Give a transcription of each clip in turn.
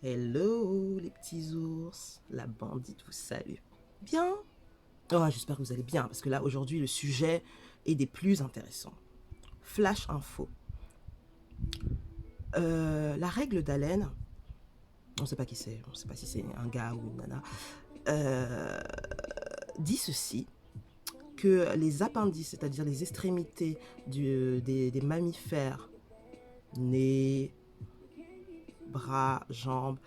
Hello les petits ours, la bandite vous salue. Bien? Oh, j'espère que vous allez bien, parce que là, aujourd'hui, le sujet est des plus intéressants. Flash info. La règle d'Allen, on ne sait pas qui c'est, on ne sait pas si c'est un gars ou une nana, dit ceci, que les appendices, c'est-à-dire les extrémités des mammifères, nez, bras, jambes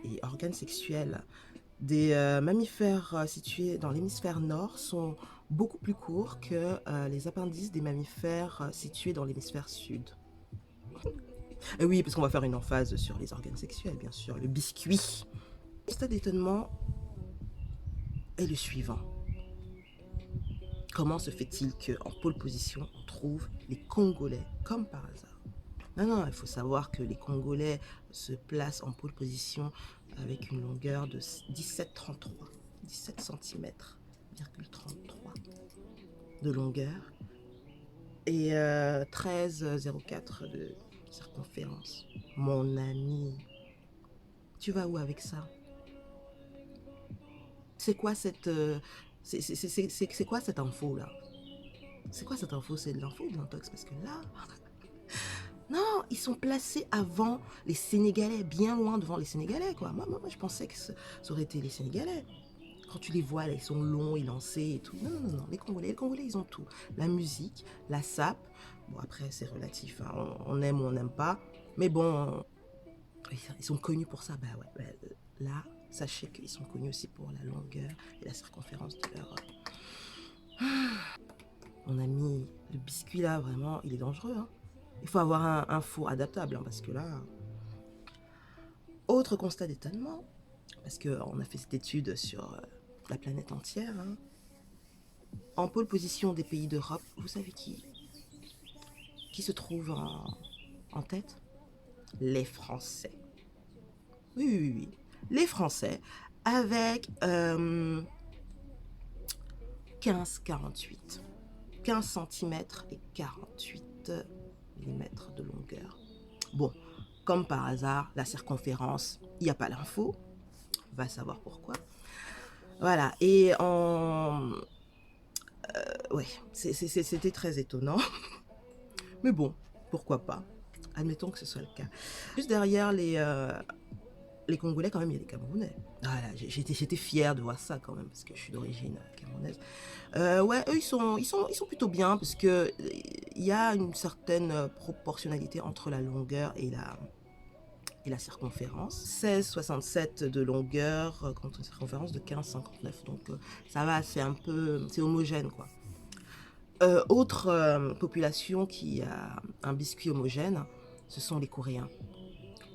et organes sexuels, des mammifères situés dans l'hémisphère nord sont beaucoup plus courts que les appendices des mammifères situés dans l'hémisphère sud. Et oui, parce qu'on va faire une emphase sur les organes sexuels, bien sûr, le biscuit. Le stade d'étonnement est le suivant. Comment se fait-il qu'en pole position, on trouve les Congolais, comme par hasard? Non, il faut savoir que les Congolais se placent en pole position avec une longueur de 17,33, 17 cm, 33 de longueur et 13,04 de circonférence. Mon ami, tu vas où avec ça? C'est quoi cette c'est quoi cette info là? C'est quoi cette info? C'est de l'info ou de l'intox? Parce que là, non, ils sont placés avant les Sénégalais, bien loin devant les Sénégalais, quoi. Moi je pensais que ça aurait été les Sénégalais. Quand tu les vois, là, ils sont longs, élancés et tout. Non, les Congolais, ils ont tout. La musique, la sape. Bon, après, c'est relatif, hein. On aime ou on n'aime pas. Mais bon, ils sont connus pour ça. Bah ouais, là, sachez qu'ils sont connus aussi pour la longueur et la circonférence de leur... Mon ami, le biscuit, là, vraiment, il est dangereux, hein. Il faut avoir un four adaptable, hein, parce que là... Autre constat d'étonnement, parce qu'on a fait cette étude sur la planète entière, hein. En pole position des pays d'Europe, vous savez qui se trouve en tête? Les Français. Oui. Les Français, avec 15,48. 15 cm et 48 mm de longueur. Bon, comme par hasard, la circonférence, il n'y a pas l'info. Va savoir pourquoi. Voilà, et ouais, c'était très étonnant. Mais bon, pourquoi pas? Admettons que ce soit le cas. Juste derrière les Congolais, quand même, il y a les Camerounais. Voilà, j'étais fière de voir ça quand même, parce que je suis d'origine camerounaise. Ouais, eux, ils sont plutôt bien, parce que il y a une certaine proportionnalité entre la longueur et la circonférence. 16,67 de longueur contre une circonférence de 15,59. Donc ça va, c'est homogène, quoi. Autre population qui a un biscuit homogène, ce sont les Coréens.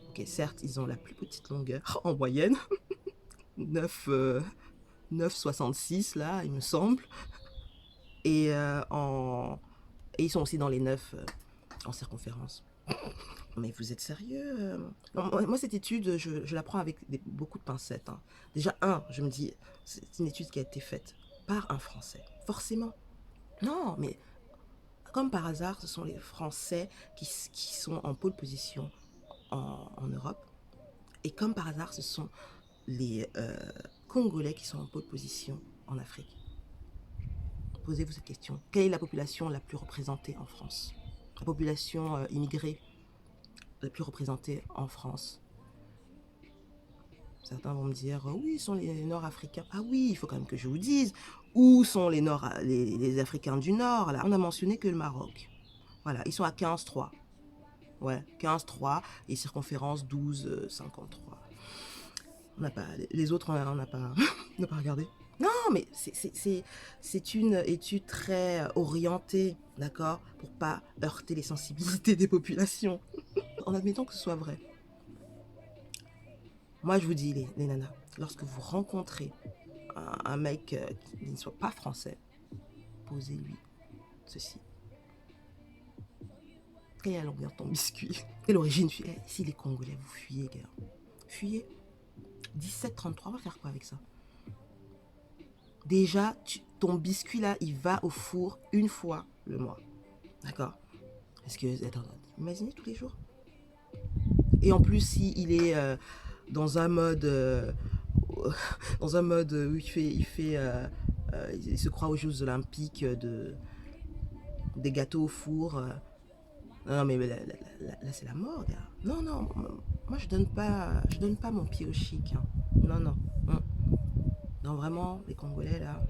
Ok, certes, ils ont la plus petite longueur en moyenne, 9,66 là, il me semble. Et, et ils sont aussi dans les 9 en circonférence. Mais vous êtes sérieux? Moi, cette étude, je la prends avec beaucoup de pincettes, hein. Déjà, je me dis, c'est une étude qui a été faite par un Français. Forcément. Non, mais comme par hasard, ce sont les Français qui sont en pole position en Europe. Et comme par hasard, ce sont les Congolais qui sont en pole position en Afrique. Posez-vous cette question. Quelle est la population la plus représentée en France? La population immigrée la plus représentée en France? Certains vont me dire, oui, ce sont les Nord-Africains. Ah oui, il faut quand même que je vous dise, où sont les Africains du Nord là? On a mentionné que le Maroc. Voilà, ils sont à 15,3. Ouais, 15,3 et circonférence 12,53. On n'a pas, les autres, on n'a pas, on n'a pas regardé. Non, mais c'est une étude très orientée, d'accord, pour pas heurter les sensibilités des populations. En admettant que ce soit vrai. Moi, je vous dis, les nanas, lorsque vous rencontrez un mec qui ne soit pas français, posez-lui ceci. Quelle est la longueur de ton biscuit? Quelle origine? Si les Congolais, vous fuyez, gars. Fuyez. 17,33, on va faire quoi avec ça? Déjà, ton biscuit là, il va au four une fois le mois. D'accord? Est-ce que, attends, imaginez tous les jours. Et en plus, si il est dans un mode, dans un mode où il se croit aux Jeux Olympiques des gâteaux au four. Non, mais là, c'est la mort, gars. Non, non, moi, je donne pas mon pied au chic, hein. Non, non. Non, vraiment, les Congolais, là,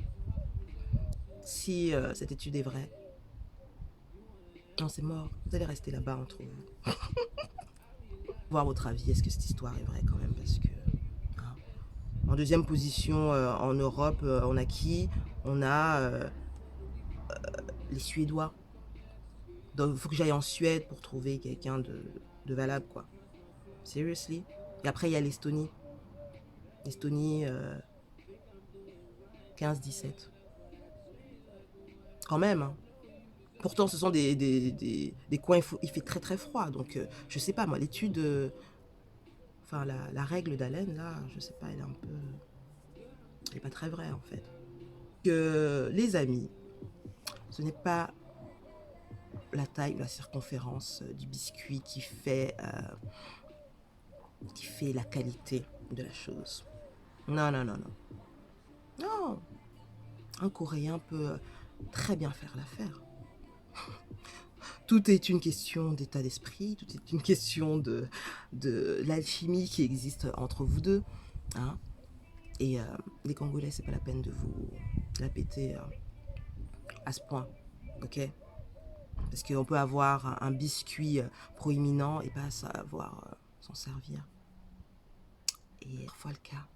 si cette étude est vraie, non, c'est mort. Vous allez rester là-bas entre vous. Voir votre avis, est-ce que cette histoire est vraie quand même? Parce que. Hein. En deuxième position, en Europe, on a qui? On a les Suédois. Donc, il faut que j'aille en Suède pour trouver quelqu'un de valable, quoi. Seriously? Et après, il y a l'Estonie. L'Estonie, 15-17. Quand même, hein. Pourtant, ce sont des coins, il fait très très froid. Donc, je sais pas, moi, l'étude, enfin, la règle d'Allen, là, je sais pas, elle est un peu. Elle n'est pas très vraie, en fait. Que les amis, ce n'est pas la taille ou la circonférence du biscuit qui fait la qualité de la chose. Non, non, non, non. Non. Un Coréen peut très bien faire l'affaire. Tout est une question d'état d'esprit, tout est une question de l'alchimie qui existe entre vous deux. Hein. Et les Congolais, c'est pas la peine de vous la péter à ce point. Ok? Parce qu'on peut avoir un biscuit proéminent et pas savoir s'en servir. Et parfois le cas.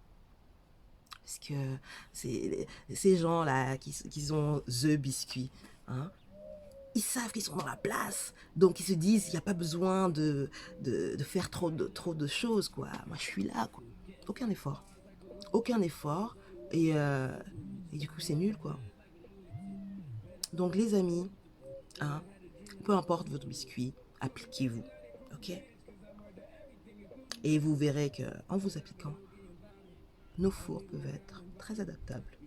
Parce que ces gens-là qui ont the biscuit, hein, ils savent qu'ils sont dans la place. Donc ils se disent qu'il n'y a pas besoin de faire trop de choses, quoi. Moi, je suis là, quoi. Aucun effort. Aucun effort. Et du coup, c'est nul, quoi. Donc les amis, hein, peu importe votre biscuit, appliquez-vous. Ok? Et vous verrez qu'en vous appliquant, nos fours peuvent être très adaptables.